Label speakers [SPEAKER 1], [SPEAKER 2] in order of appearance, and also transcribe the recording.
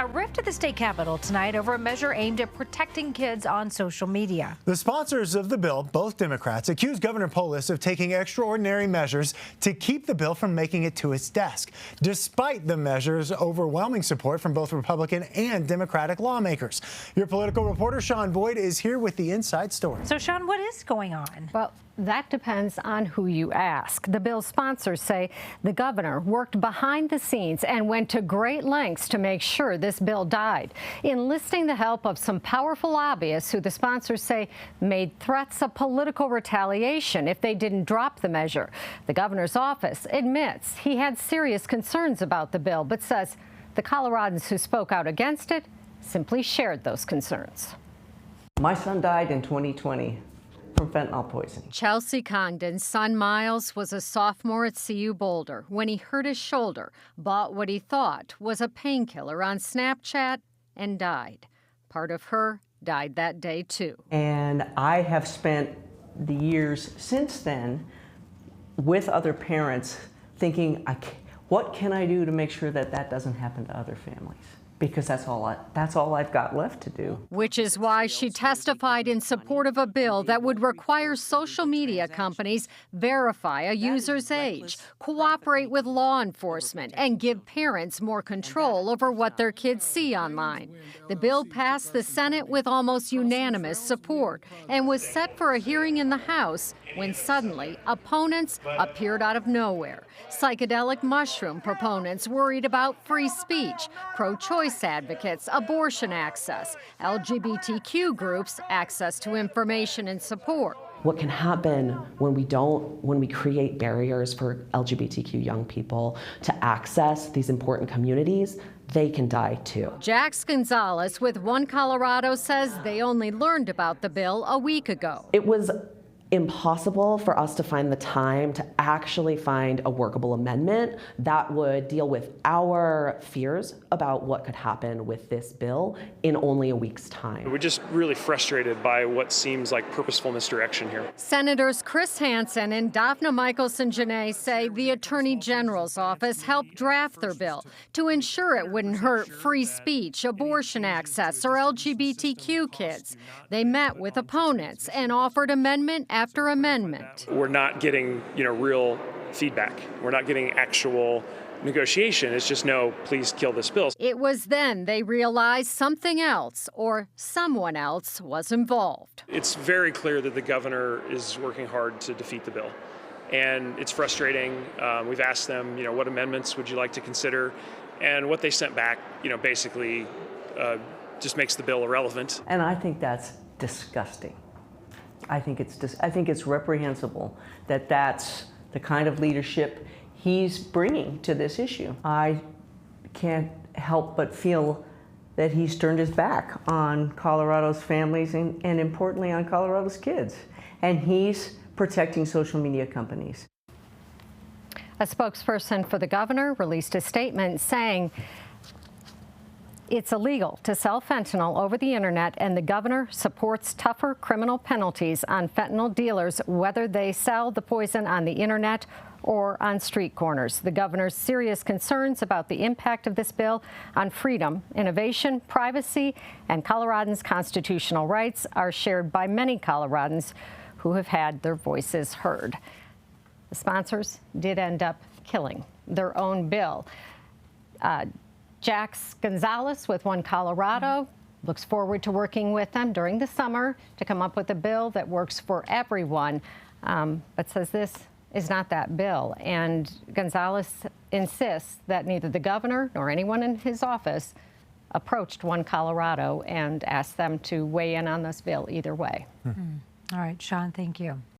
[SPEAKER 1] A rift at the state capitol tonight over a measure aimed at protecting kids on social media.
[SPEAKER 2] The sponsors of the bill, both Democrats, accuse Governor Polis of taking extraordinary measures to keep the bill from making it to his desk, despite the measure's overwhelming support from both Republican and Democratic lawmakers. Your political reporter, Sean Boyd, is here with the inside story.
[SPEAKER 1] So, Sean, what is going on?
[SPEAKER 3] Well, that depends on who you ask. The bill's sponsors say the governor worked behind the scenes and went to great lengths to make sure this bill died, enlisting the help of some powerful lobbyists who the sponsors say made threats of political retaliation if they didn't drop the measure. The governor's office admits he had serious concerns about the bill, but says the Coloradans who spoke out against it simply shared those concerns.
[SPEAKER 4] My son died in 2020 from fentanyl poisoning.
[SPEAKER 3] Chelsea Congdon's son Miles was a sophomore at CU Boulder when he hurt his shoulder, bought what he thought was a painkiller on Snapchat, and died. Part of her died that day, too.
[SPEAKER 4] And I have spent the years since then with other parents thinking, what can I do to make sure that that doesn't happen to other families? Because that's all I've got left to do.
[SPEAKER 3] Which is why she testified in support of a bill that would require social media companies verify a user's age, cooperate with law enforcement, and give parents more control over what their kids see online. The bill passed the Senate with almost unanimous support and was set for a hearing in the House when suddenly opponents appeared out of nowhere. Psychedelic mushroom proponents worried about free speech, pro-choice advocates, abortion access, LGBTQ groups access to information and support.
[SPEAKER 5] What can happen when we create barriers for LGBTQ young people to access these important communities, they can die too.
[SPEAKER 3] Jax Gonzalez with One Colorado says they only learned about the bill a week ago.
[SPEAKER 5] It was impossible for us to find the time to actually find a workable amendment that would deal with our fears about what could happen with this bill in only a week's time.
[SPEAKER 6] We're just really frustrated by what seems like purposeful misdirection here.
[SPEAKER 3] Senators Chris Hansen and Daphne Michaelson-Janae say the Attorney General's office helped draft their bill to ensure it wouldn't hurt free speech, abortion access, or LGBTQ kids. They met with opponents and offered amendment after amendment.
[SPEAKER 6] We're not getting, real feedback. We're not getting actual negotiation. It's just, no, please kill this bill.
[SPEAKER 3] It was then they realized something else or someone else was involved.
[SPEAKER 6] It's very clear that the governor is working hard to defeat the bill. And it's frustrating. We've asked them, what amendments would you like to consider? And what they sent back, basically just makes the bill irrelevant.
[SPEAKER 4] And I think that's disgusting. I think it's reprehensible that that's the kind of leadership he's bringing to this issue. I can't help but feel that he's turned his back on Colorado's families and importantly on Colorado's kids. And he's protecting social media companies.
[SPEAKER 3] A spokesperson for the governor released a statement saying it's illegal to sell fentanyl over the internet, and the governor supports tougher criminal penalties on fentanyl dealers, whether they sell the poison on the internet or on street corners. The governor's serious concerns about the impact of this bill on freedom, innovation, privacy, and Coloradans' constitutional rights are shared by many Coloradans who have had their voices heard. The sponsors did end up killing their own bill. Jax Gonzalez with One Colorado looks forward to working with them during the summer to come up with a bill that works for everyone, but says this is not that bill. And Gonzalez insists that neither the governor nor anyone in his office approached One Colorado and asked them to weigh in on this bill either way.
[SPEAKER 1] All right, Sean, thank you.